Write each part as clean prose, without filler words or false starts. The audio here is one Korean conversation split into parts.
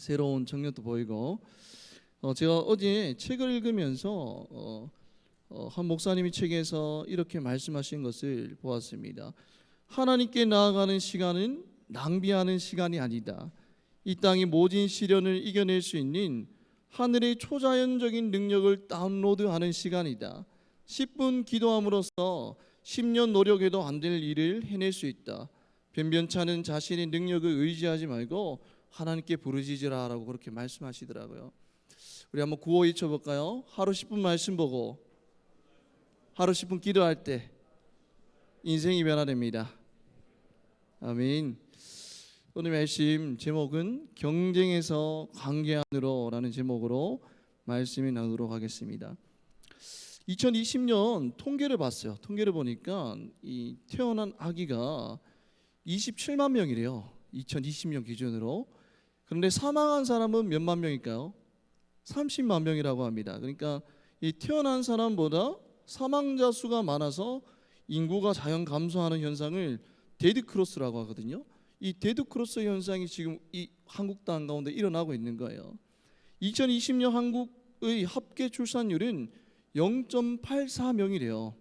새로운 청년도 보이고 제가 어제 책을 읽으면서 한 목사님이 책에서 이렇게 말씀하신 것을 보았습니다. 하나님께 나아가는 시간은 낭비하는 시간이 아니다. 이 땅의 모진 시련을 이겨낼 수 있는 하늘의 초자연적인 능력을 다운로드하는 시간이다. 10분 기도함으로써 10년 노력해도 안 될 일을 해낼 수 있다. 변변찮은 자신의 능력을 의지하지 말고 하나님께 부르짖으라라고 그렇게 말씀하시더라고요. 우리 한번 구호 외쳐볼까요? 하루 10분 말씀 보고 하루 10분 기도할 때 인생이 변화됩니다. 아멘. 오늘 말씀 제목은 경쟁에서 관계 안으로 라는 제목으로 말씀을 나누도록 하겠습니다. 2020년 통계를 봤어요. 통계를 보니까 이 태어난 아기가 27만 명이래요. 2020년 기준으로. 그런데 사망한 사람은 몇만 명일까요? 30만 명이라고 합니다. 그러니까 이 태어난 사람보다 사망자 수가 많아서 인구가 자연 감소하는 현상을 데드크로스라고 하거든요. 이 데드크로스 현상이 지금 이 한국 땅 가운데 일어나고 있는 거예요. 2020년 한국의 합계 출산율은 0.84명이래요.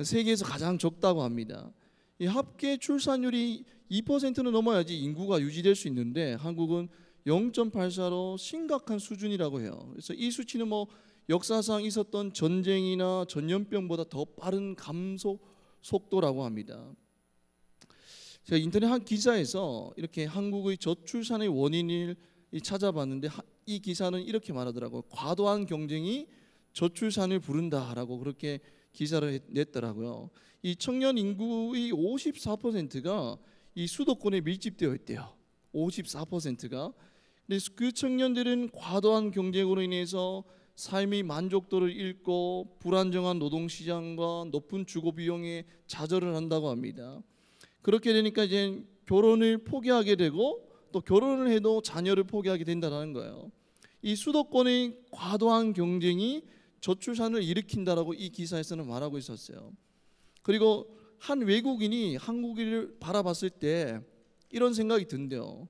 세계에서 가장 적다고 합니다. 이 합계 출산율이 2%는 넘어야지 인구가 유지될 수 있는데 한국은 0.84로 심각한 수준이라고 해요. 그래서 이 수치는 역사상 있었던 전쟁이나 전염병보다 더 빠른 감소 속도라고 합니다. 제가 인터넷 한 기사에서 이렇게 한국의 저출산의 원인을 찾아봤는데 이 기사는 이렇게 말하더라고요. 과도한 경쟁이 저출산을 부른다라고 그렇게 기사를 냈더라고요. 이 청년 인구의 54%가 이 수도권에 밀집되어 있대요. 54%가. 근데 그 청년들은 과도한 경쟁으로 인해서 삶의 만족도를 잃고 불안정한 노동시장과 높은 주거 비용에 좌절을 한다고 합니다. 그렇게 되니까 이제 결혼을 포기하게 되고 또 결혼을 해도 자녀를 포기하게 된다는 거예요. 이 수도권의 과도한 경쟁이 저출산을 일으킨다라고 이 기사에서는 말하고 있었어요. 그리고 한 외국인이 한국인을 바라봤을 때 이런 생각이 든대요.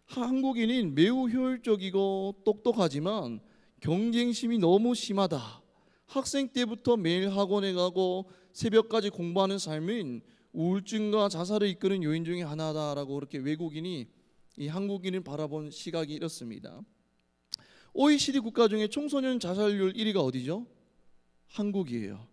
한국인은 매우 효율적이고 똑똑하지만 경쟁심이 너무 심하다. 학생 때부터 매일 학원에 가고 새벽까지 공부하는 삶은 우울증과 자살을 이끄는 요인 중에 하나다라고 그렇게 외국인이 이 한국인을 바라본 시각이 이렇습니다. OECD 국가 중에 청소년 자살률 1위가 어디죠? 한국이에요.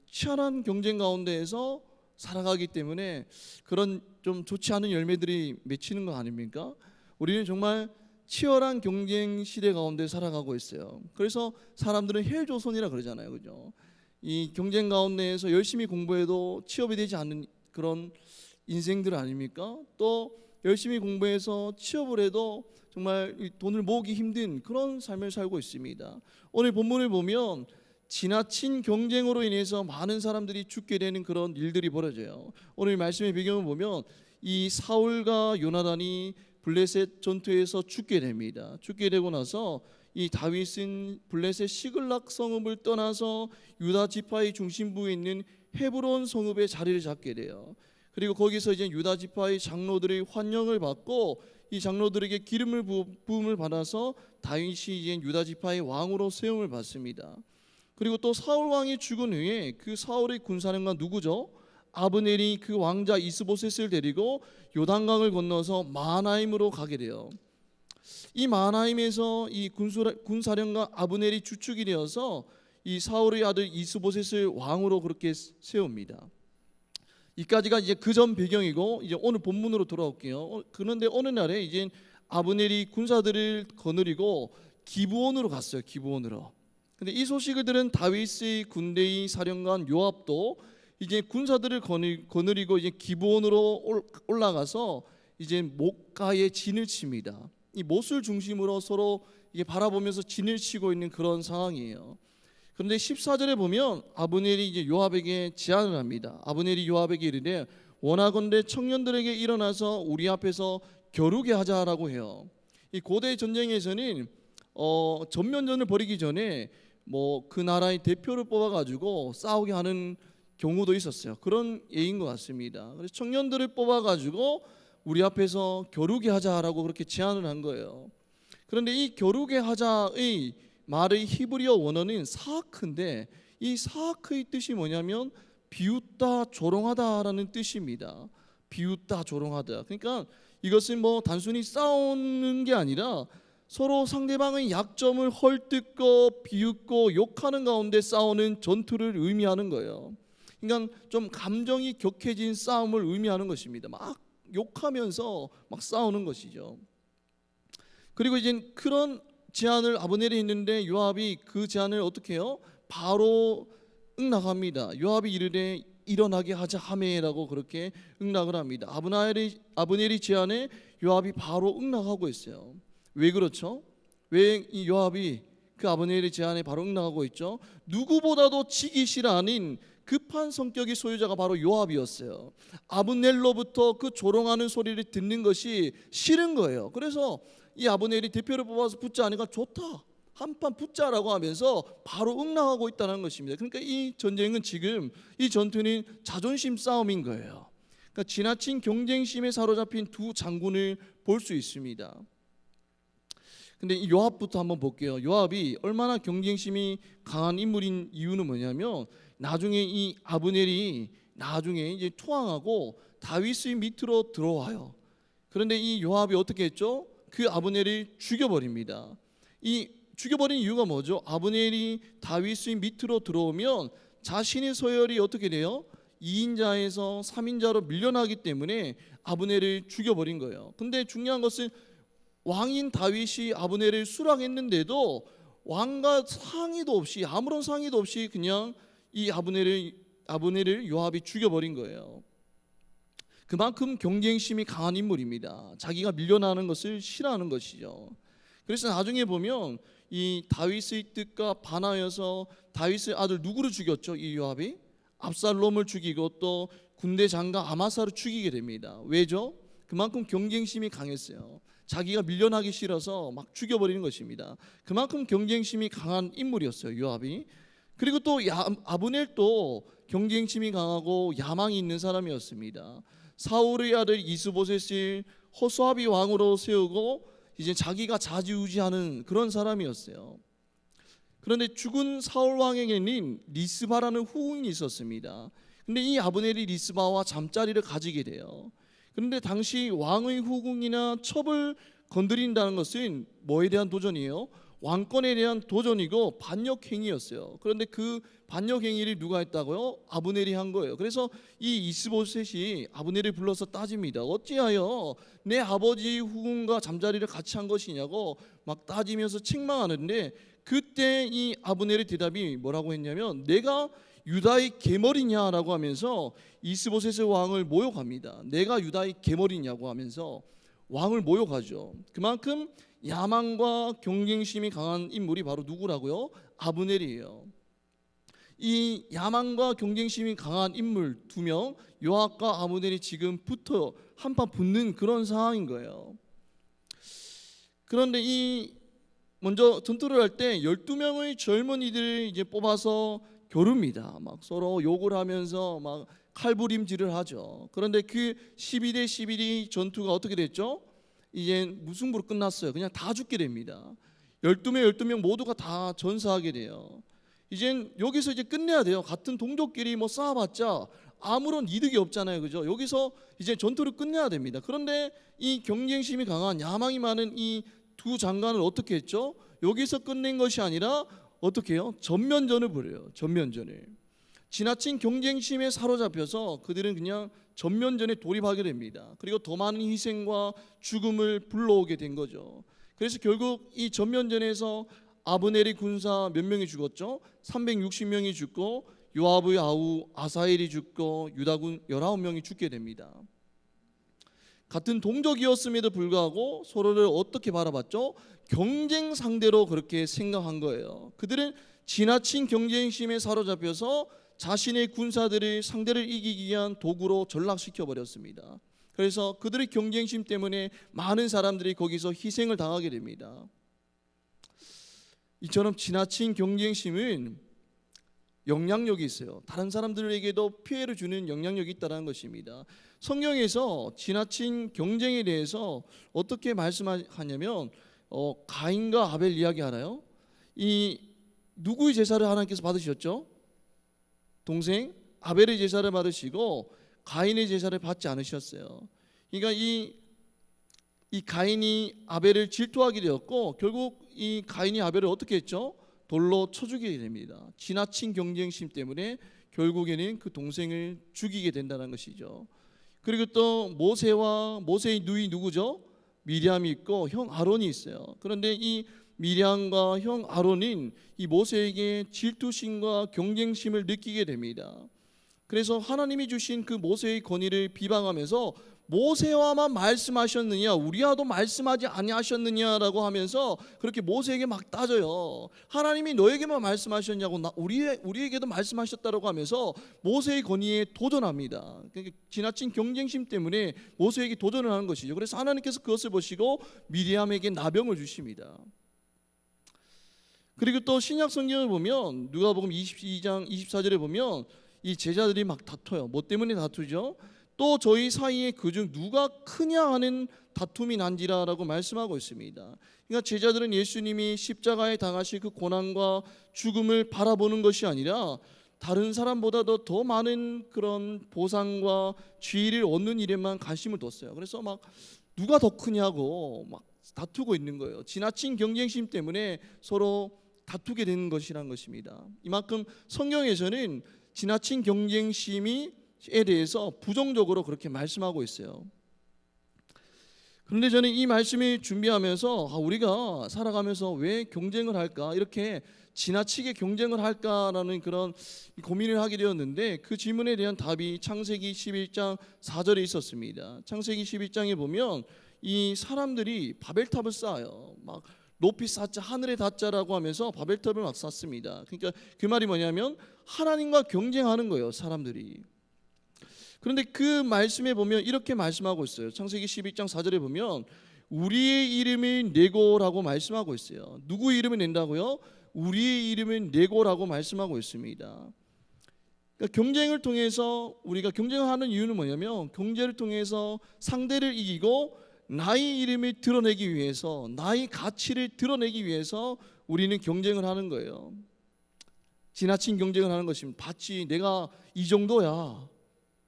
치열한 경쟁 가운데에서 살아가기 때문에 그런 좀 좋지 않은 열매들이 맺히는 거 아닙니까? 우리는 정말 치열한 경쟁 시대 가운데 살아가고 있어요. 그래서 사람들은 헬조선이라 그러잖아요, 그죠? 이 경쟁 가운데에서 열심히 공부해도 취업이 되지 않는 그런 인생들 아닙니까? 또 열심히 공부해서 취업을 해도 정말 돈을 모으기 힘든 그런 삶을 살고 있습니다. 오늘 본문을 보면 지나친 경쟁으로 인해서 많은 사람들이 죽게 되는 그런 일들이 벌어져요. 오늘 말씀의 배경을 보면 이 사울과 요나단이 블레셋 전투에서 죽게 됩니다. 죽게 되고 나서 이 다윗은 블레셋 시글락 성읍을 떠나서 유다 지파의 중심부에 있는 헤브론 성읍에 자리를 잡게 돼요. 그리고 거기서 이제 유다 지파의 장로들의 환영을 받고 이 장로들에게 기름을 부음을 받아서 다윗이 이제 유다 지파의 왕으로 세움을 받습니다. 그리고 또 사울 왕이 죽은 후에 그 사울의 군사령관 누구죠? 아브넬이 그 왕자 이스보셋을 데리고 요단강을 건너서 마하나임으로 가게 돼요. 이 마하나임에서 이 군사령관 아브넬이 주축이 되어서 이 사울의 아들 이스보셋을 왕으로 그렇게 세웁니다. 이까지가 이제 그 전 배경이고 이제 오늘 본문으로 돌아올게요. 그런데 어느 날에 이제 아브넬이 군사들을 거느리고 기브온으로 갔어요. 기브온으로. 근데 이 소식을 들은 다윗의 군대의 사령관 요압도 이제 군사들을 거느리고 이제 기브온으로 올라가서 이제 목가에 진을 칩니다. 이 못을 중심으로 서로 이게 바라보면서 진을 치고 있는 그런 상황이에요. 그런데 14절에 보면 아브넬이 이제 요압에게 제안을 합니다. 아브넬이 요압에게 이르되 원하건대 청년들에게 일어나서 우리 앞에서 겨루게 하자라고 해요. 이 고대 전쟁에서는 전면전을 벌이기 전에 그 나라의 대표를 뽑아가지고 싸우게 하는 경우도 있었어요. 그런 예인 것 같습니다. 그래서 청년들을 뽑아가지고 우리 앞에서 겨루게 하자라고 그렇게 제안을 한 거예요. 그런데 이 겨루게 하자의 말의 히브리어 원어는 사크인데, 이 사크의 뜻이 뭐냐면 비웃다 조롱하다라는 뜻입니다. 비웃다 조롱하다. 그러니까 이것은 뭐 단순히 싸우는 게 아니라 서로 상대방의 약점을 헐뜯고 비웃고 욕하는 가운데 싸우는 전투를 의미하는 거예요. 그러니까 좀 감정이 격해진 싸움을 의미하는 것입니다. 막 욕하면서 막 싸우는 것이죠. 그리고 이제 그런 제안을 아브넬이 했는데 요압이 그 제안을 어떻게 해요? 바로 응낙합니다. 요압이 이르되 일어나게 하자 하메라고 그렇게 응낙을 합니다. 아브넬이 제안에 요압이 바로 응낙하고 있어요. 왜 그렇죠? 왜 이 요압이 그 아브넬의 제안에 바로 응낙하고 있죠? 누구보다도 지기 싫어하는 급한 성격의 소유자가 바로 요압이었어요. 아브넬로부터 그 조롱하는 소리를 듣는 것이 싫은 거예요. 그래서 이 아브넬이 대표를 뽑아서 붙자 하니까 좋다, 한판 붙자라고 하면서 바로 응낙하고 있다는 것입니다. 그러니까 이 전쟁은 지금 이 전투는 자존심 싸움인 거예요. 그러니까 지나친 경쟁심에 사로잡힌 두 장군을 볼 수 있습니다. 근데 이 요압부터 한번 볼게요. 요압이 얼마나 경쟁심이 강한 인물인 이유는 뭐냐면 나중에 이 아브넬이 나중에 이제 투항하고 다윗의 밑으로 들어와요. 그런데 이 요압이 어떻게 했죠? 그 아브넬을 죽여버립니다. 이 죽여버린 이유가 뭐죠? 아브넬이 다윗의 밑으로 들어오면 자신의 서열이 어떻게 돼요? 2인자에서 3인자로 밀려나기 때문에 아브넬을 죽여버린 거예요. 근데 중요한 것은 왕인 다윗이 아브넬을 수락했는데도 왕과 상의도 없이, 아무런 상의도 없이 그냥 이 아브넬을 요압이 죽여버린 거예요. 그만큼 경쟁심이 강한 인물입니다. 자기가 밀려나는 것을 싫어하는 것이죠. 그래서 나중에 보면 이 다윗의 뜻과 반하여서 다윗의 아들 누구를 죽였죠? 이 요압이 압살롬을 죽이고 또 군대 장관 아마사를 죽이게 됩니다. 왜죠? 그만큼 경쟁심이 강했어요. 자기가 밀려나기 싫어서 막 죽여버리는 것입니다. 그만큼 경쟁심이 강한 인물이었어요, 요압이. 그리고 또 아브넬도 경쟁심이 강하고 야망이 있는 사람이었습니다. 사울의 아들 이스보셋을 호소아비 왕으로 세우고 이제 자기가 좌지우지하는 그런 사람이었어요. 그런데 죽은 사울 왕에게는 리스바라는 후궁이 있었습니다. 근데 이 아브넬이 리스바와 잠자리를 가지게 돼요. 그런데 당시 왕의 후궁이나 첩을 건드린다는 것은 뭐에 대한 도전이에요? 왕권에 대한 도전이고 반역행위였어요. 그런데 그 반역행위를 누가 했다고요? 아브넬이 한 거예요. 그래서 이 이스보셋이 아브넬을 불러서 따집니다. 어찌하여 내 아버지 후궁과 잠자리를 같이 한 것이냐고 막 따지면서 책망하는데, 그때 이 아브넬의 대답이 뭐라고 했냐면 내가 유다의 계머리냐라고 하면서 이스보셋의 왕을 모욕합니다. 내가 유다의 계머리냐고 하면서 왕을 모욕하죠. 그만큼 야망과 경쟁심이 강한 인물이 바로 누구라고요? 아브넬이에요. 이 야망과 경쟁심이 강한 인물 두 명, 요압과 아브넬이 지금 붙어 한판 붙는 그런 상황인 거예요. 그런데 이 먼저 전투를 할 때 12명의 젊은이들을 이제 뽑아서 겨룹니다. 막 서로 욕을 하면서 막 칼부림질을 하죠. 그런데 그 12대 11이 전투가 어떻게 됐죠? 이제 무승부로 끝났어요. 그냥 다 죽게 됩니다. 12명 모두가 다 전사하게 돼요. 이젠 여기서 이제 끝내야 돼요. 같은 동족끼리 뭐 싸워봤자 아무런 이득이 없잖아요, 그죠? 여기서 이제 전투를 끝내야 됩니다. 그런데 이 경쟁심이 강한 야망이 많은 이 두 장관을 어떻게 했죠? 여기서 끝낸 것이 아니라 어떻게 해요? 전면전을 벌여요. 전면전을. 지나친 경쟁심에 사로잡혀서 그들은 그냥 전면전에 돌입하게 됩니다. 그리고 더 많은 희생과 죽음을 불러오게 된 거죠. 그래서 결국 이 전면전에서 아브넬의 군사 몇 명이 죽었죠? 360명이 죽고 요압의 아우 아사엘이 죽고 유다군 19명이 죽게 됩니다. 같은 동족이었음에도 불구하고 서로를 어떻게 바라봤죠? 경쟁 상대로 그렇게 생각한 거예요. 그들은 지나친 경쟁심에 사로잡혀서 자신의 군사들을 상대를 이기기 위한 도구로 전락시켜 버렸습니다. 그래서 그들의 경쟁심 때문에 많은 사람들이 거기서 희생을 당하게 됩니다. 이처럼 지나친 경쟁심은 영향력이 있어요. 다른 사람들에게도 피해를 주는 영향력이 있다는 것입니다. 성경에서 지나친 경쟁에 대해서 어떻게 말씀하냐면 가인과 아벨 이야기 알아요? 이 누구의 제사를 하나님께서 받으셨죠? 동생 아벨의 제사를 받으시고 가인의 제사를 받지 않으셨어요. 그러니까 이 가인이 아벨을 질투하게 되었고 결국 이 가인이 아벨을 어떻게 했죠? 돌로 쳐 죽이게 됩니다. 지나친 경쟁심 때문에 결국에는 그 동생을 죽이게 된다는 것이죠. 그리고 또 모세의 누이 누구죠? 미리암이 있고 형 아론이 있어요. 그런데 이 미리암과 형 아론은 이 모세에게 질투심과 경쟁심을 느끼게 됩니다. 그래서 하나님이 주신 그 모세의 권위를 비방하면서 모세와만 말씀하셨느냐 우리와도 말씀하지 아니하셨느냐라고 하면서 그렇게 모세에게 막 따져요. 하나님이 너에게만 말씀하셨냐고 우리에게도 말씀하셨다라고 하면서 모세의 권위에 도전합니다. 그러니까 지나친 경쟁심 때문에 모세에게 도전을 하는 것이죠. 그래서 하나님께서 그것을 보시고 미리암에게 나병을 주십니다. 그리고 또 신약 성경을 보면 누가복음 22장 24절에 보면 이 제자들이 막 다퉈요. 뭐 때문에 다투죠? 또 저희 사이에 그중 누가 크냐 하는 다툼이 난지라라고 말씀하고 있습니다. 그러니까 제자들은 예수님이 십자가에 당하실 그 고난과 죽음을 바라보는 것이 아니라 다른 사람보다도 더 많은 그런 보상과 지위를 얻는 일에만 관심을 뒀어요. 그래서 막 누가 더 크냐고 막 다투고 있는 거예요. 지나친 경쟁심 때문에 서로 다투게 되는 것이란 것입니다. 이만큼 성경에서는 지나친 경쟁심에 대해서 부정적으로 그렇게 말씀하고 있어요. 그런데 저는 이 말씀을 준비하면서 우리가 살아가면서 왜 경쟁을 할까? 이렇게 지나치게 경쟁을 할까라는 그런 고민을 하게 되었는데 그 질문에 대한 답이 창세기 11장 4절에 있었습니다. 창세기 11장에 보면 이 사람들이 바벨탑을 쌓아요. 막 높이 쌓자 하늘에 닿자라고 하면서 바벨탑을 막 쌓습니다. 그러니까 그 말이 뭐냐면 하나님과 경쟁하는 거예요, 사람들이. 그런데 그 말씀에 보면 이렇게 말씀하고 있어요. 창세기 12장 4절에 보면 우리의 이름을 내고라고 말씀하고 있어요. 누구 이름을 낸다고요? 우리의 이름을 내고라고 말씀하고 있습니다. 그러니까 경쟁을 통해서 우리가 경쟁을 하는 이유는 뭐냐면 경쟁을 통해서 상대를 이기고 나의 이름을 드러내기 위해서 나의 가치를 드러내기 위해서 우리는 경쟁을 하는 거예요. 지나친 경쟁을 하는 것입니다. 봤지 내가 이 정도야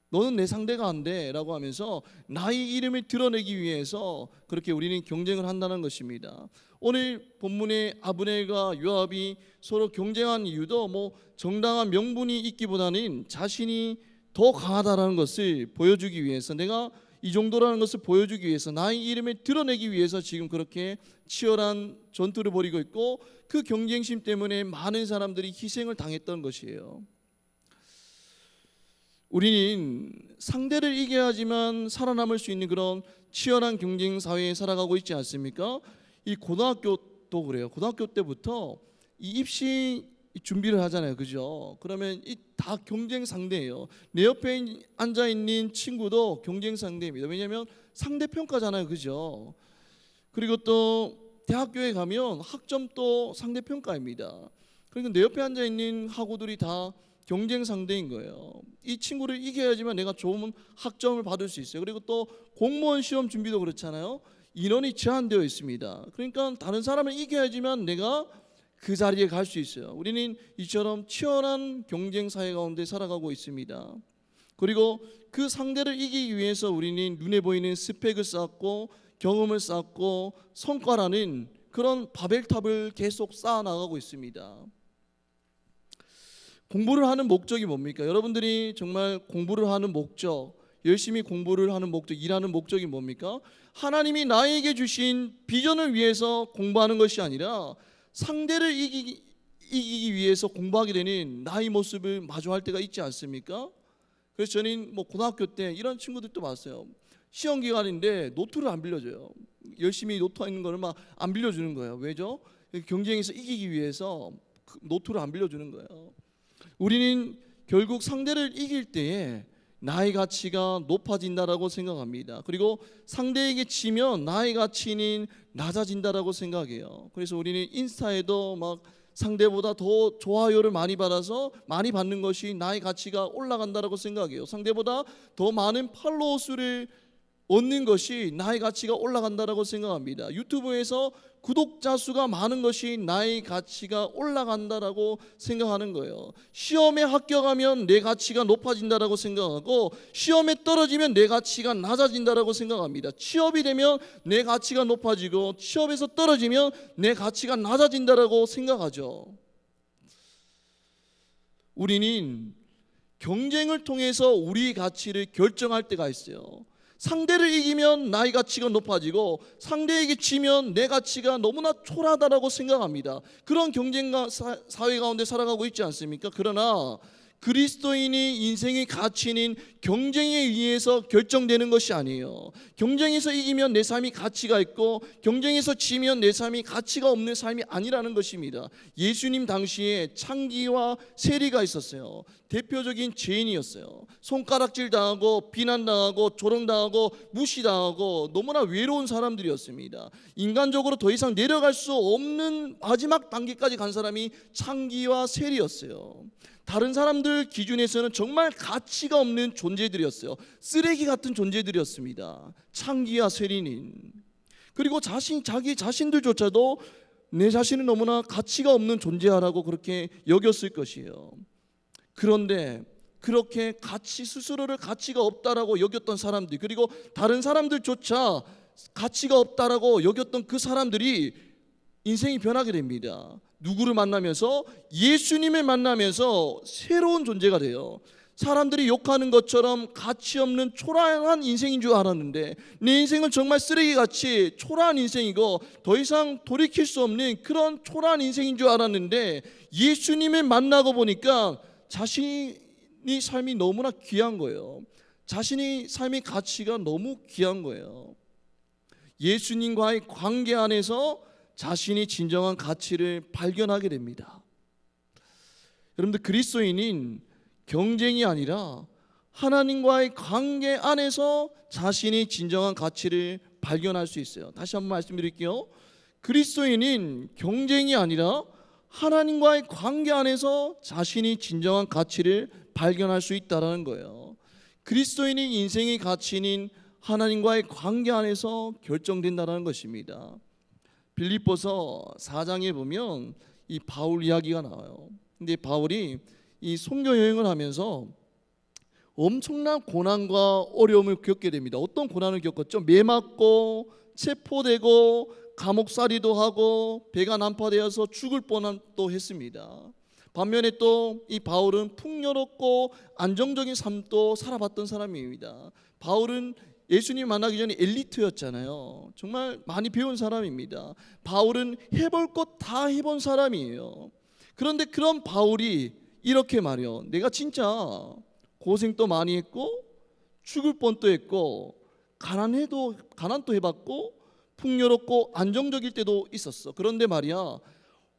너는 내 상대가 안 돼 라고 하면서 나의 이름을 드러내기 위해서 그렇게 우리는 경쟁을 한다는 것입니다. 오늘 본문의 아브넬과 요압이 서로 경쟁한 이유도 뭐 정당한 명분이 있기보다는 자신이 더 강하다라는 것을 보여주기 위해서 내가 이 정도라는 것을 보여주기 위해서 나의 이름을 드러내기 위해서 지금 그렇게 치열한 전투를 벌이고 있고 그 경쟁심 때문에 많은 사람들이 희생을 당했던 것이에요. 우리는 상대를 이겨야지만 살아남을 수 있는 그런 치열한 경쟁 사회에 살아가고 있지 않습니까? 이 고등학교도 그래요. 고등학교 때부터 이 입시 준비를 하잖아요, 그죠? 그러면 이 다 경쟁 상대예요. 내 옆에 앉아 있는 친구도 경쟁 상대입니다. 왜냐하면 상대 평가잖아요, 그죠? 그리고 또 대학교에 가면 학점도 상대 평가입니다. 그러니까 내 옆에 앉아 있는 학우들이 다 경쟁 상대인 거예요. 이 친구를 이겨야지만 내가 좋은 학점을 받을 수 있어요. 그리고 또 공무원 시험 준비도 그렇잖아요. 인원이 제한되어 있습니다. 그러니까 다른 사람을 이겨야지만 내가 그 자리에 갈 수 있어요. 우리는 이처럼 치열한 경쟁 사회 가운데 살아가고 있습니다. 그리고 그 상대를 이기기 위해서 우리는 눈에 보이는 스펙을 쌓고 경험을 쌓고 성과라는 그런 바벨탑을 계속 쌓아 나가고 있습니다. 공부를 하는 목적이 뭡니까? 여러분들이 정말 공부를 하는 목적, 열심히 공부를 하는 목적, 일하는 목적이 뭡니까? 하나님이 나에게 주신 비전을 위해서 공부하는 것이 아니라 상대를 이기기 위해서 공부하게 되는 나의 모습을 마주할 때가 있지 않습니까? 그래서 저는 뭐 고등학교 때 이런 친구들도 봤어요. 시험 기간인데 노트를 안 빌려줘요. 열심히 노트에 있는 거를 막 안 빌려주는 거예요. 왜죠? 경쟁에서 이기기 위해서 노트를 안 빌려주는 거예요. 우리는 결국 상대를 이길 때에 나의 가치가 높아진다라고 생각합니다. 그리고 상대에게 지면 나의 가치는 낮아진다라고 생각해요. 그래서 우리는 인스타에도 막 상대보다 더 좋아요를 많이 받아서 많이 받는 것이 나의 가치가 올라간다라고 생각해요. 상대보다 더 많은 팔로워 수를 얻는 것이 나의 가치가 올라간다라고 생각합니다. 유튜브에서 구독자 수가 많은 것이 나의 가치가 올라간다라고 생각하는 거예요. 시험에 합격하면 내 가치가 높아진다라고 생각하고, 시험에 떨어지면 내 가치가 낮아진다라고 생각합니다. 취업이 되면 내 가치가 높아지고, 취업에서 떨어지면 내 가치가 낮아진다라고 생각하죠. 우리는 경쟁을 통해서 우리 가치를 결정할 때가 있어요. 상대를 이기면 나의 가치가 높아지고, 상대에게 지면 내 가치가 너무나 초라하다라고 생각합니다. 그런 경쟁 사회 가운데 살아가고 있지 않습니까? 그러나 그리스도인이 인생의 가치는 경쟁에 의해서 결정되는 것이 아니에요. 경쟁에서 이기면 내 삶이 가치가 있고, 경쟁에서 지면 내 삶이 가치가 없는 삶이 아니라는 것입니다. 예수님 당시에 창기와 세리가 있었어요. 대표적인 죄인이었어요. 손가락질 당하고, 비난당하고, 조롱당하고, 무시당하고, 너무나 외로운 사람들이었습니다. 인간적으로 더 이상 내려갈 수 없는 마지막 단계까지 간 사람이 창기와 세리였어요. 다른 사람들 기준에서는 정말 가치가 없는 존재들이었어요. 쓰레기 같은 존재들이었습니다. 창기와 세리는. 그리고 자기 자신들조차도 내 자신은 너무나 가치가 없는 존재라고 그렇게 여겼을 것이에요. 그런데 그렇게 스스로를 가치가 없다라고 여겼던 사람들, 그리고 다른 사람들조차 가치가 없다라고 여겼던 그 사람들이 인생이 변하게 됩니다. 누구를 만나면서? 예수님을 만나면서 새로운 존재가 돼요. 사람들이 욕하는 것처럼 가치 없는 초라한 인생인 줄 알았는데, 내 인생은 정말 쓰레기같이 초라한 인생이고 더 이상 돌이킬 수 없는 그런 초라한 인생인 줄 알았는데, 예수님을 만나고 보니까 자신이 삶이 너무나 귀한 거예요. 자신의 삶의 가치가 너무 귀한 거예요. 예수님과의 관계 안에서 자신이 진정한 가치를 발견하게 됩니다. 여러분들, 그리스도인은 경쟁이 아니라 하나님과의 관계 안에서 자신이 진정한 가치를 발견할 수 있어요. 다시 한번 말씀드릴게요. 그리스도인은 경쟁이 아니라 하나님과의 관계 안에서 자신이 진정한 가치를 발견할 수 있다는 거예요. 그리스도인의 인생의 가치는 하나님과의 관계 안에서 결정된다는 것입니다. 빌립보서 4장에 보면 이 바울 이야기가 나와요. 근데 바울이 이 선교 여행을 하면서 엄청난 고난과 어려움을 겪게 됩니다. 어떤 고난을 겪었죠? 매 맞고 체포되고 감옥살이도 하고 배가 난파되어서 죽을 뻔도 했습니다. 반면에 또 이 바울은 풍요롭고 안정적인 삶도 살아봤던 사람입니다. 바울은 예수님 만나기 전에 엘리트였잖아요. 정말 많이 배운 사람입니다. 바울은 해볼 것 다 해본 사람이에요. 그런데 그런 바울이 이렇게 말해요. 내가 진짜 고생도 많이 했고 죽을 뻔도 했고 가난도 해봤고 풍요롭고 안정적일 때도 있었어. 그런데 말이야,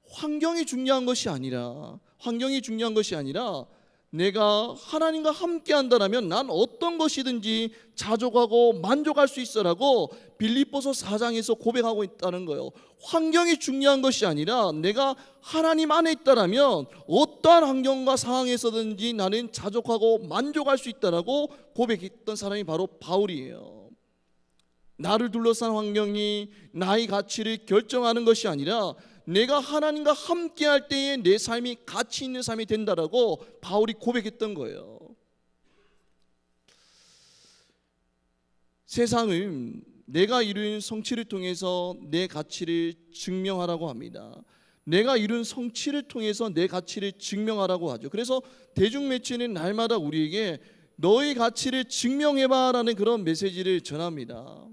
환경이 중요한 것이 아니라 내가 하나님과 함께 한다면 난 어떤 것이든지 자족하고 만족할 수 있어라고 빌립보서 4장에서 고백하고 있다는 거예요. 환경이 중요한 것이 아니라 내가 하나님 안에 있다면 어떠한 환경과 상황에서든지 나는 자족하고 만족할 수 있다라고 고백했던 사람이 바로 바울이에요. 나를 둘러싼 환경이 나의 가치를 결정하는 것이 아니라 내가 하나님과 함께 할 때에 내 삶이 가치 있는 삶이 된다라고 바울이 고백했던 거예요. 세상은 내가 이룬 성취를 통해서 내 가치를 증명하라고 합니다. 내가 이룬 성취를 통해서 내 가치를 증명하라고 하죠. 그래서 대중매체는 날마다 우리에게 너의 가치를 증명해봐라는 그런 메시지를 전합니다.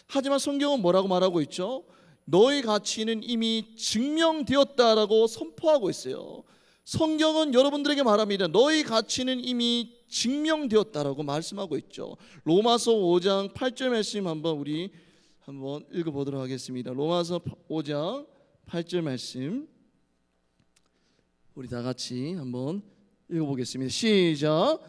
하지만 성경은 뭐라고 말하고 있죠? 너의 가치는 이미 증명되었다라고 선포하고 있어요. 성경은 여러분들에게 말합니다. 너의 가치는 이미 증명되었다라고 말씀하고 있죠. 로마서 5장 8절 말씀 우리 한번 읽어보도록 하겠습니다. 로마서 5장 8절 말씀 우리 다 같이 한번 읽어보겠습니다. 시작.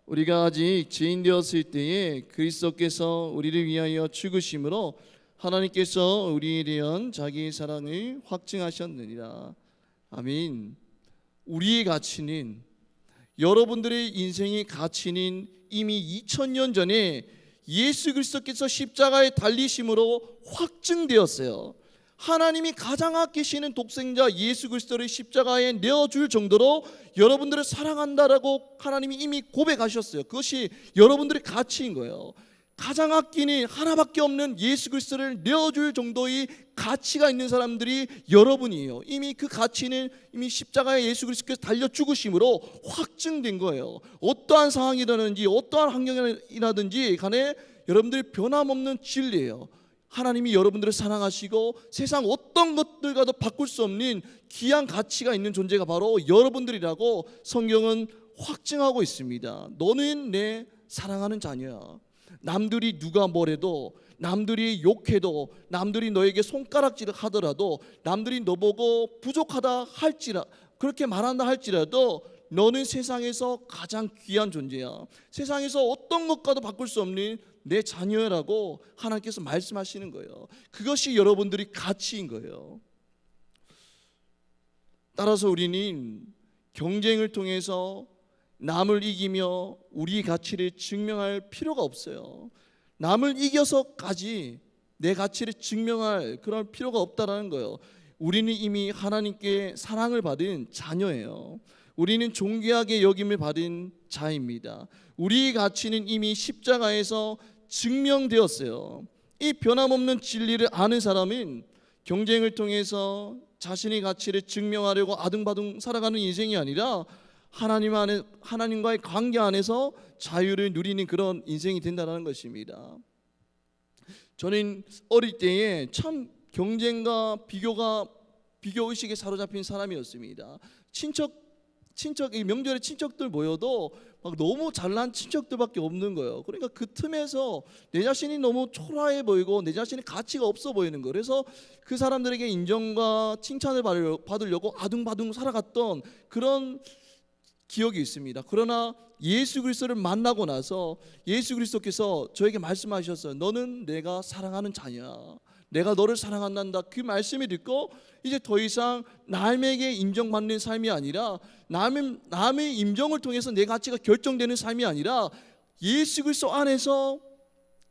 우리가 아직 죄인 되었을 때에 그리스도께서 우리를 위하여 죽으심으로 하나님께서 우리에 대한 자기의 사랑을 확증하셨느니라. 아멘. 우리의 가치는, 여러분들의 인생의 가치는 이미 2000년 전에 예수 그리스도께서 십자가에 달리심으로 확증되었어요. 하나님이 가장 아끼시는 독생자 예수 그리스도를 십자가에 내어줄 정도로 여러분들을 사랑한다라고 하나님이 이미 고백하셨어요. 그것이 여러분들의 가치인 거예요. 가장 아끼는 하나밖에 없는 예수 그리스도를 내어줄 정도의 가치가 있는 사람들이 여러분이에요. 이미 그 가치는 이미 십자가에 예수 그리스도께서 달려 죽으심으로 확증된 거예요. 어떠한 상황이라든지 어떠한 환경이라든지 간에 여러분들이 변함없는 진리예요. 하나님이 여러분들을 사랑하시고 세상 어떤 것들과도 바꿀 수 없는 귀한 가치가 있는 존재가 바로 여러분들이라고 성경은 확증하고 있습니다. 너는 내 사랑하는 자녀야. 남들이 누가 뭐래도, 남들이 욕해도, 남들이 너에게 손가락질을 하더라도, 남들이 너보고 부족하다 할지라 그렇게 말한다 할지라도 너는 세상에서 가장 귀한 존재야. 세상에서 어떤 것과도 바꿀 수 없는 내 자녀라고 하나님께서 말씀하시는 거예요. 그것이 여러분들이 가치인 거예요. 따라서 우리는 경쟁을 통해서 남을 이기며 우리 가치를 증명할 필요가 없어요. 남을 이겨서까지 내 가치를 증명할 그런 필요가 없다라는 거예요. 우리는 이미 하나님께 사랑을 받은 자녀예요. 우리는 존귀하게 여김을 받은 자입니다. 우리의 가치는 이미 십자가에서 증명되었어요. 이 변함없는 진리를 아는 사람은 경쟁을 통해서 자신의 가치를 증명하려고 아둥바둥 살아가는 인생이 아니라 하나님과의 관계 안에서 자유를 누리는 그런 인생이 된다는 것입니다. 저는 어릴 때에 참 경쟁과 비교 의식에 사로잡힌 사람이었습니다. 친척 명절에 친척들 모여도 막 너무 잘난 친척들밖에 없는 거예요. 그러니까 그 틈에서 내 자신이 너무 초라해 보이고 내 자신의 가치가 없어 보이는 거예요. 그래서 그 사람들에게 인정과 칭찬을 받으려고 아둥바둥 살아갔던 그런 기억이 있습니다. 그러나 예수 그리스도를 만나고 나서 예수 그리스도께서 저에게 말씀하셨어요. 너는 내가 사랑하는 자녀야. 내가 너를 사랑한다. 그 말씀을 듣고 이제 더 이상 남에게 인정받는 삶이 아니라 남의 인정을 통해서 내 가치가 결정되는 삶이 아니라 예수 그리스도 안에서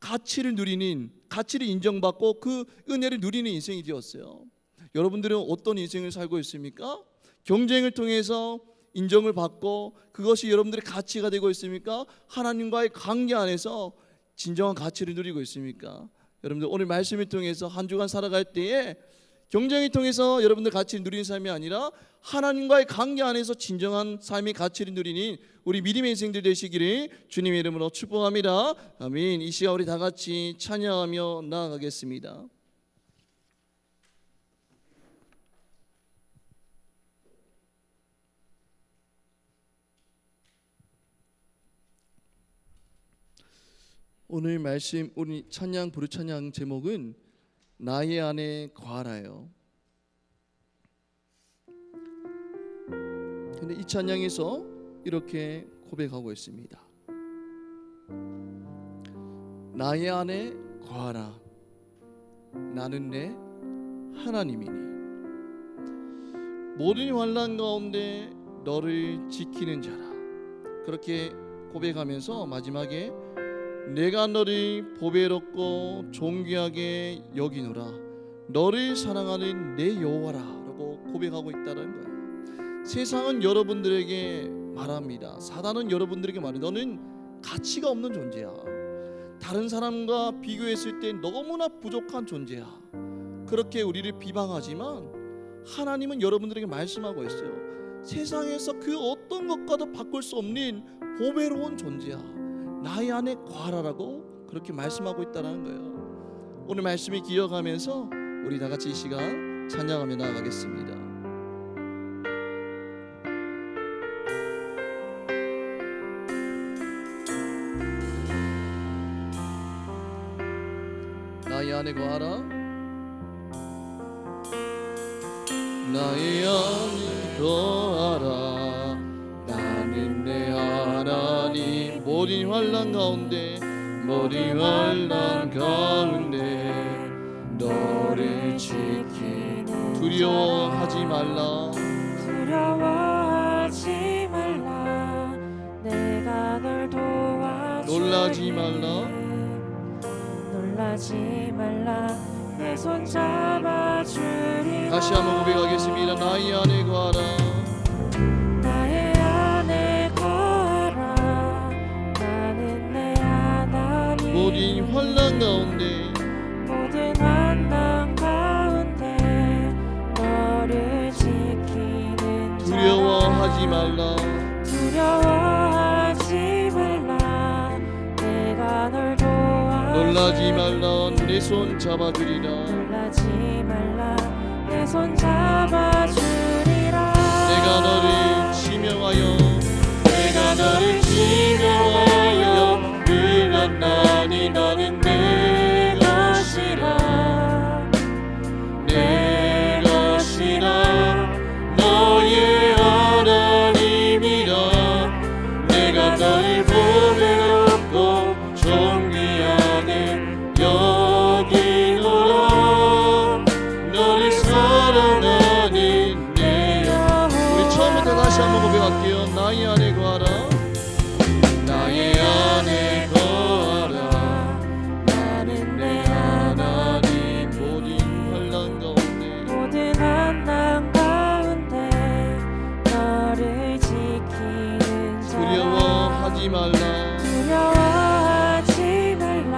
가치를 누리는, 가치를 인정받고 그 은혜를 누리는 인생이 되었어요. 여러분들은 어떤 인생을 살고 있습니까? 경쟁을 통해서 인정을 받고 그것이 여러분들의 가치가 되고 있습니까? 하나님과의 관계 안에서 진정한 가치를 누리고 있습니까? 여러분들 오늘 말씀을 통해서 한 주간 살아갈 때에 경쟁을 통해서 여러분들 가치를 누리는 삶이 아니라 하나님과의 관계 안에서 진정한 삶의 가치를 누리는 우리 믿음의 인생들 되시기를 주님의 이름으로 축복합니다. 아멘. 이 시간 우리 다 같이 찬양하며 나아가겠습니다. 오늘 말씀 우리 찬양 부르 찬양 제목은 나의 안에 거하라요. 근데 이 찬양에서 이렇게 고백하고 있습니다. 나의 안에 거하라. 나는 내 하나님이니 모든 환난 가운데 너를 지키는 자라. 그렇게 고백하면서 마지막에 내가 너를 보배롭고 존귀하게 여기노라. 너를 사랑하는 내 여호와라라고 고백하고 있다는 거예요. 세상은 여러분들에게 말합니다. 사단은 여러분들에게 말해. 너는 가치가 없는 존재야. 다른 사람과 비교했을 때 너무나 부족한 존재야. 그렇게 우리를 비방하지만 하나님은 여러분들에게 말씀하고 있어요. 세상에서 그 어떤 것과도 바꿀 수 없는 보배로운 존재야. 나의 안에 거하라라고 그렇게 말씀하고 있다는 거예요. 오늘 말씀을 기억하면서 우리 다 같이 이 시간 찬양하며 나아가겠습니다. 나의 안에 거하라. 나의 안에 거하라. 나는 내 하나님. 모든 환난 가운데 너를 지키는 두려워하지 말라. 내가 널 도와줄게. 놀라지 말라. 놀라지 말라 내 손 잡아주리라. 다시 한번 고백하겠습니다. 나의 안에 거하라. 나의 안에 거하라. 나는 내 하나님. 모든 환난 가운데 모든 환난 가운데 너를 지키는 두려워하지 말라. 두려워하지 말라. 내가 널 도와. 놀라지 말라. 내 손 잡아주리라. 놀라지 말라. 내 손 잡아주리라. 내가 너를 지명하여 내가 너를 지명하여 불렀나니 너는 내 것이라. 내 것이라. 너의 하나님이라. 내가 너를 보배롭고 존귀하게 여기노라. 너를 사랑하는 내 영. 우리 처음부터 다시 한번 고백할게요. 나의 안에 거하라. 나의 안에 거하라. 나는 내 하나님. 모든 환난 가운데 모든 환난 가운데 너를 지키는 자. 두려워하지 말라. 두려워하지 말라.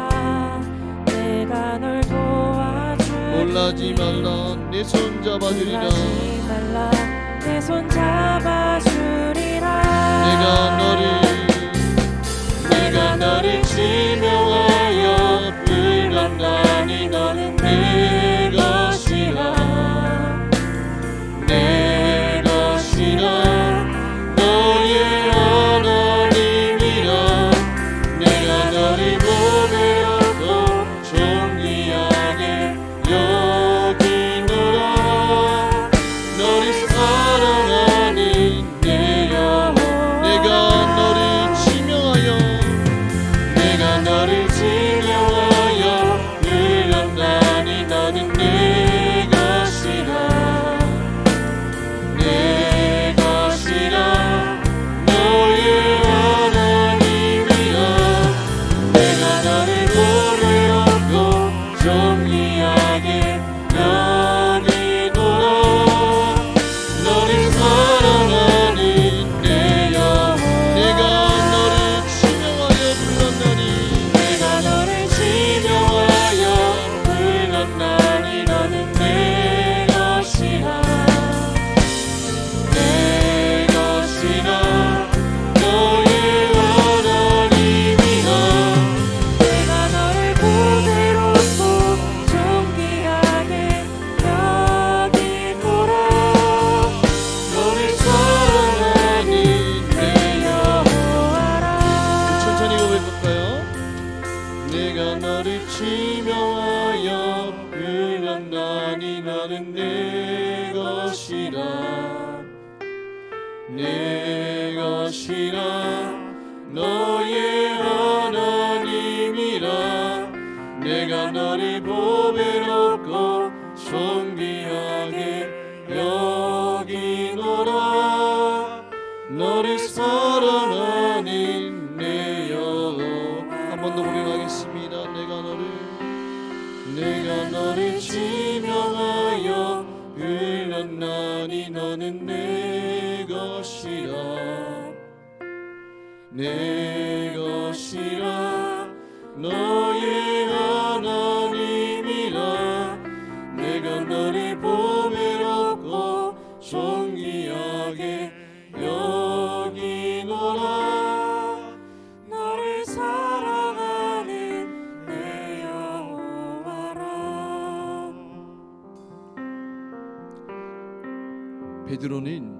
내가 널 도와줄. 놀라지 말라. 내 손 잡아주리라. 놀라지 말라. 내 손 잡아주리라. 내가 너를 지명하여 불렀나니 너는 내 것이라. 내 것이라. 너의 하나님이라. 내가 너를 보배롭고 존귀하게 여기노라. 너를 사랑하는 내 영혼. 내가 너를 지명하여 불렀나니 너는 내 것이라. 내 것이라. 너의 하나님이라. 내가 너를 보배롭고 존귀하게 여기노라. 너를 사랑하는 내 영혼. 내가 너를 지명하여 불렀나니 너는 내 것이라. 내 것이라. 너의 하나님이라. 내가 너를 보배롭고 존귀하게 여기노라. 너를 사랑하는 내 여호와라. 천천히 고백할까요? 내가 너를 지명하여 불렀나니 너는 내 것이라. 내 것이라. 너의 하나님이라. 내가 너를 보배롭고 존귀하게 여기노라. 너를 사랑하는 내 영혼. 한 번 더 고백하겠습니다. 내가 너를 지명하여 불렀나니 너는 내 것이라. 내 것이라. 너의 하나님이라. 내가 너를 보배롭고 존귀하게 여기노라. 너를 사랑하는 내 여호와라. 베드로는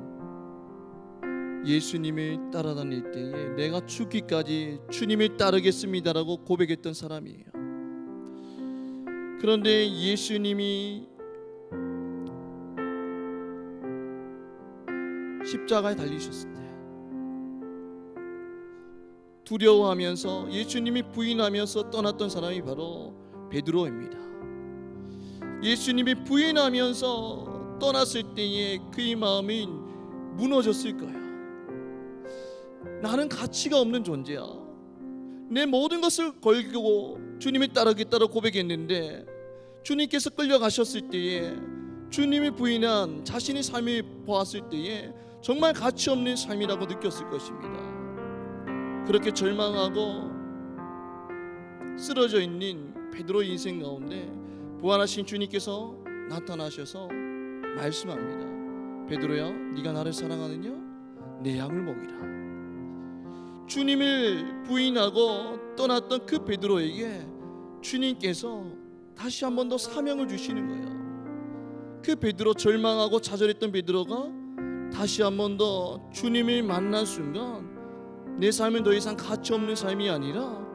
예수님을 따라다닐 때에 내가 죽기까지 주님을 따르겠습니다라고 고백했던 사람이에요. 그런데 예수님이 십자가에 달리셨을 때 두려워하면서 예수님이 부인하면서 떠났던 사람이 바로 베드로입니다. 예수님이 부인하면서 떠났을 때에 그의 마음은 무너졌을 거예요. 나는 가치가 없는 존재야. 내 모든 것을 걸고 주님을 따르겠다고 고백했는데 주님께서 끌려가셨을 때에 주님을 부인한 자신의 삶을 보았을 때에 정말 가치 없는 삶이라고 느꼈을 것입니다. 그렇게 절망하고 쓰러져 있는 베드로의 인생 가운데 부활하신 주님께서 나타나셔서 말씀합니다. 베드로야, 네가 나를 사랑하느냐? 내 양을 먹이라. 주님을 부인하고 떠났던 그 베드로에게 주님께서 다시 한 번 더 사명을 주시는 거예요. 그 베드로, 절망하고 좌절했던 베드로가 다시 한 번 더 주님을 만난 순간 내 삶은 더 이상 가치 없는 삶이 아니라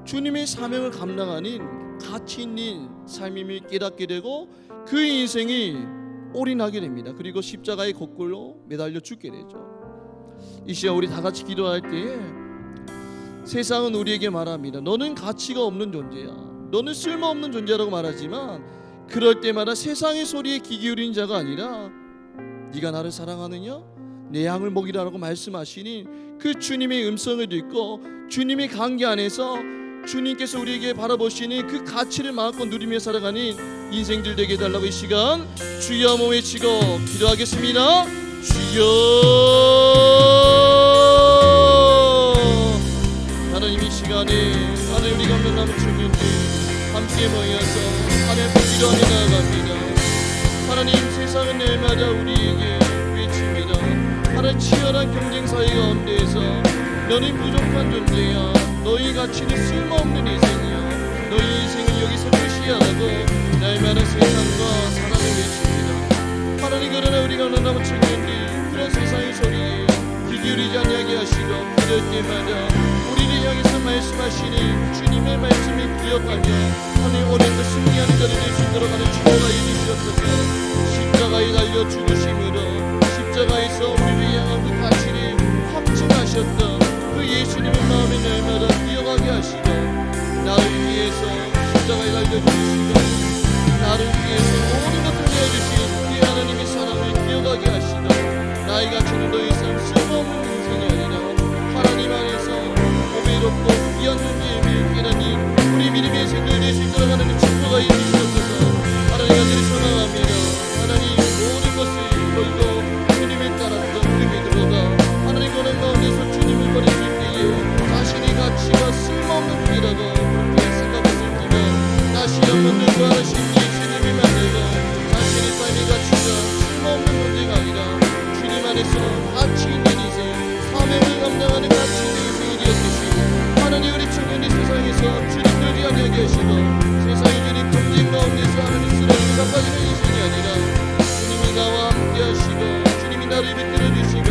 주님의 사명을 감당하는 가치 있는 삶임을 깨닫게 되고 그 인생이 올인하게 됩니다. 그리고 십자가의 거꾸로 매달려 죽게 되죠. 이 시간 우리 다 같이 기도할 때에 세상은 우리에게 말합니다. 너는 가치가 없는 존재야. 너는 쓸모없는 존재라고 말하지만 그럴 때마다 세상의 소리에 귀 기울이는 자가 아니라 네가 나를 사랑하느냐? 내 양을 먹이라라고 말씀하시니 그 주님의 음성을 듣고 주님의 관계 안에서 주님께서 우리에게 바라보시는 그 가치를 마음껏 누리며 살아가는 인생들 되게 해달라고 이 시간 주여 몸에 치고 기도하겠습니다. 주여, 하나님 이 시간에 하나님 우리가 없는 남은 청년들 함께 모여서 하나님 앞에 기도하며 나아갑니다. 하나님 세상은 날마다 우리에게 외칩니다. 하나님 치열한 경쟁 사회 가운데에서 너는 부족한 존재야. 너희 가치는 쓸모없는 인생이야. 너희 인생을 여기서 끝이야라고 날마다 세상과 사랑을 외칩니다. 하나님 그러나 우리가 너무 청년들 그런 세상의 소리에 귀 기울이지 않게 하시고 그럴 때마다 우리를 향해서 말씀하시는 주님의 말씀을 기억하며 하나님 오늘도 승리하는 자를 될 수 있도록 하는 축복을 해주시옵소서. 십자가에 달려 죽으심으로 십자가에서 우리를 향한 그 가치를 확증하셨던 그 예수님의 마음에 날마다 기억하게 하시고 나를 위해서 십자가에 달려 죽으시고 나를 위해서 모든 것을 내어주신 그 하나님의 사랑을 기억하게 하시고 나의 가치는 더 이상 쓸모없는 인생이 아니라 하나님 안에서 고배롭고 귀한 존재임을 깨닫는 우리 믿음의 인생들 될 수 있도록 하는 축복을 해주시옵소서. 하나님 아들을 소망합니다. 하나님 모든 것을 걸고 주님을 따랐던 그 베드로가 하나님 고난 가운데서 주님을 버렸을 때에 자신의 가치가 쓸모없는 분이라고 그렇게 생각했을지만 다시 한번 더 부활하신 예수님을 만나고 자신의 삶의 가치가 쓸모없는 문제가 아니라 주님 안에서 가치 있는 인생, 사명을 감당하는 가치 있는 인생이 되었듯이 하나님 우리 청년의 세상에서 주님을 위한 이야기하시고 세상이 주님 경쟁 가운데서 하나님 쓰러지고 자빠지는 인생이 아니라 주님이 나와 함께 하시고 주님이 나를 붙들어주시고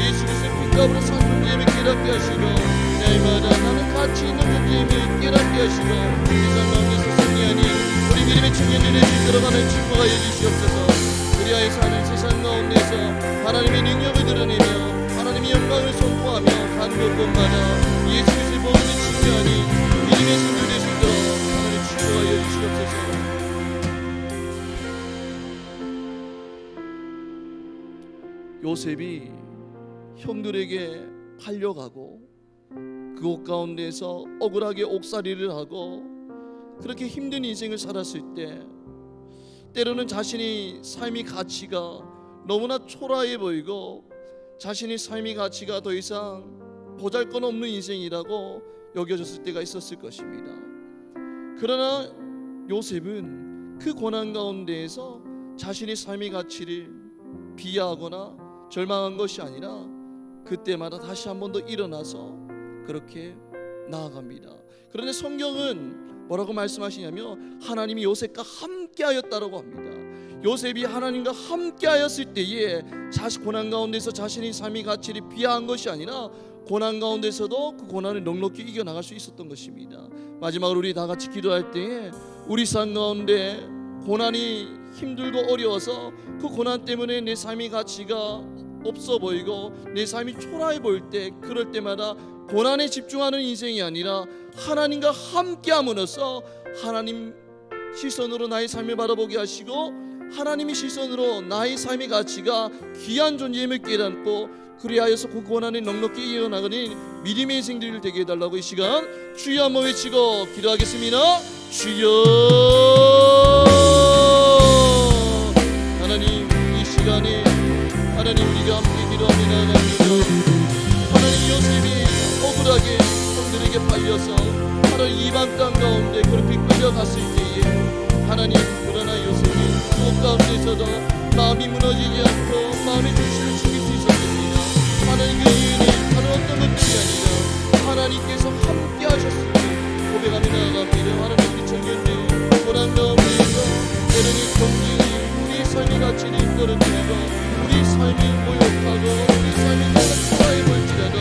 예수 그리스도의 핏값으로 산 존재임을 깨닫게 하시고 날마다 나는 가치 있는 존재임을 깨닫게 하시고 세상 가운데서 승리하니 우리 믿음의 청년들의 길 들어가는 축복하여 주시옵소서. 그리하여 사는 세상 가운데서 하나님의 능력을 드러내며 하나님의 영광을 선포하며 가는 곳곳마다 예수 그리스도의 복음을 증거하니 믿음의 성도 될 수 있도록 하나님 축복하여 주시옵소서. 요셉이 형들에게 팔려가고 그곳 가운데서 억울하게 옥살이를 하고 그렇게 힘든 인생을 살았을 때 때로는 자신의 삶의 가치가 너무나 초라해 보이고 자신의 삶의 가치가 더 이상 보잘것없는 인생이라고 여겨졌을 때가 있었을 것입니다. 그러나 요셉은 그 고난 가운데에서 자신의 삶의 가치를 비하하거나 절망한 것이 아니라 그때마다 다시 한 번 더 일어나서 그렇게 나아갑니다. 그런데 성경은 뭐라고 말씀하시냐면 하나님이 요셉과 함께하였다라고 합니다. 요셉이 하나님과 함께하였을 때에 고난 가운데서 자신의 삶의 가치를 비하한 것이 아니라 고난 가운데서도 그 고난을 넉넉히 이겨나갈 수 있었던 것입니다. 마지막으로 우리 다 같이 기도할 때에 우리 삶 가운데 고난이 힘들고 어려워서 그 고난 때문에 내 삶의 가치가 없어 보이고 내 삶이 초라해 보일 때 그럴 때마다 고난에 집중하는 인생이 아니라 하나님과 함께함으로써 하나님 시선으로 나의 삶을 바라보게 하시고 하나님의 시선으로 나의 삶의 가치가 귀한 존재임을 깨닫고 그리하여서 그 고난에 넉넉히 이어나가는 믿음의 인생들을 되게 해달라고 이 시간 주여 한번 외치고 기도하겠습니다. 주여. 하나님 이 시간에 하나님 우리가 함께 기도합니다. 하나님 요셉이 억울하게 형들에게 팔려서 하나님 이방 땅 가운데 그렇게 끌려갔을 때에 하나님 그러나 요셉이 그 가운데서도 마음이 무너지지 않고 마음의 중심을 지킬 수 있었습니다. 하나님 그 이유는 다른 어떤 것들이 아니라 하나님께서 함께 하셨음을 고백하며 나아갑니다. 하나님 우리 청년들 고난 가운데에서 때로는 경쟁이 우리 삶의 가치를 떨어뜨리고 우리 삶이 모욕하고 우리 삶이 너무 초라해 보일지라도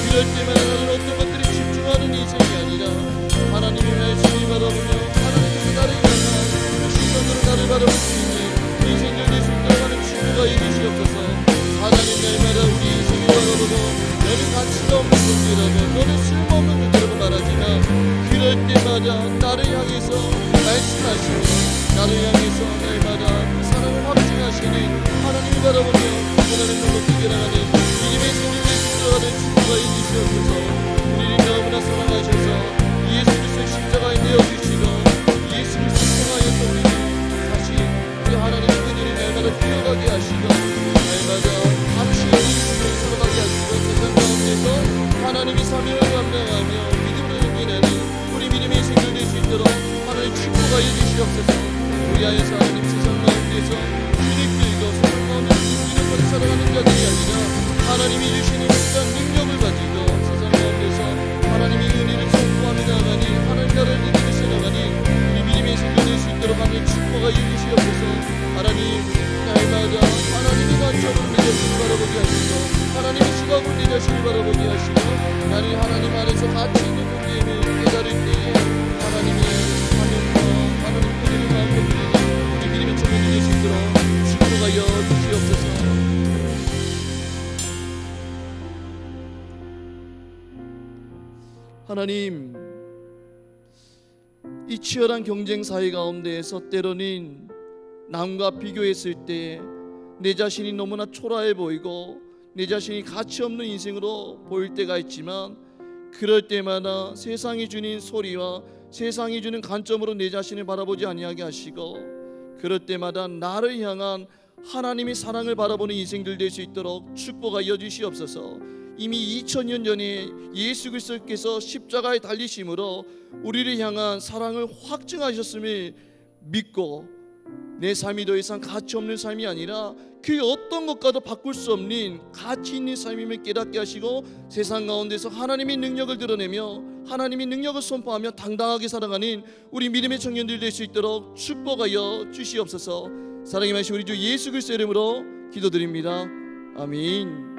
그럴 때마다 나는 어떤 것들에 집중하는 인생이 아니라 하나님의 말씀을 바라보며 하나님께서 나를 향한 그 시선으로 나를 바라볼 수 있는 인생을 낼 수 있도록 하는 친구가 이루시옵소서. 하나님 날마다 우리 인생을 바라보고 너는 가치가 없는 존재라고 너는 쓸모없는 존재라고 말하지만 그럴 때마다 나를 향해서 말씀하시고 나를 향해서 날마다 사랑을 확증하시는 하나님을 바라보며 고난을 넘어뜨게 나가는 믿음의 생명을 지도하는 친구가 이루시옵소서. 우리를 너무나 사랑하셔서 예수 그리스도의 십자가에 내어주시고 예수 그리스도를 통하여서 우리를 다시 그 하나님의 그들을 날마다 뛰어가게 하시고 날마다 같이 예수를 살아가게 하시고 세상 가운데서 하나님의 사명을 감당하며 믿음으로 행하는 우리 믿음의 생명을 낼 수 있도록 하나님 축복하여 주시옵소서. 우리하여서 하나님 세상 가운데서 주님들과 세상 가운데서 주님을 살아가는 자들이 아니라 하나님이 주시는 특별한 능력을 가지고 세상 가운데서 하나님의 은혜를 선포하며 나가니 하나님 나라를 이루면서 나가니 우리 믿음의 생명을 낼 수 있도록 하나님 축복하여 주시옵소서. 하나님 날마다 하나님의 관점으로 내 자신을 바라보게 하시고 하나님의 시각으로 내 자신을 바라보게 하시고 나는 하나님 안에서 가치 있는 존재임을 깨달을 때에 하나님의 사명과 하나님 은혜를 마음으로 부리는 우리 믿음의 청년이 될 수 있도록 축복하여 주시옵소서. 하나님 이 치열한 경쟁 사회 가운데에서 때로는 남과 비교했을 때 내 자신이 너무나 초라해 보이고 내 자신이 가치 없는 인생으로 보일 때가 있지만 그럴 때마다 세상이 주는 소리와 세상이 주는 관점으로 내 자신을 바라보지 아니하게 하시고 그럴 때마다 나를 향한 하나님의 사랑을 바라보는 인생들 될 수 있도록 축복하여 주시옵소서. 이미 2000년 전에 예수 그리스도께서 십자가에 달리심으로 우리를 향한 사랑을 확증하셨음을 믿고 내 삶이 더 이상 가치 없는 삶이 아니라 그 어떤 것과도 바꿀 수 없는 가치 있는 삶임을 깨닫게 하시고 세상 가운데서 하나님의 능력을 드러내며 하나님의 능력을 선포하며 당당하게 살아가는 우리 믿음의 청년들 될 수 있도록 축복하여 주시옵소서. 사랑의 말씀 우리 주 예수 그리스도의 이름으로 기도드립니다. 아멘.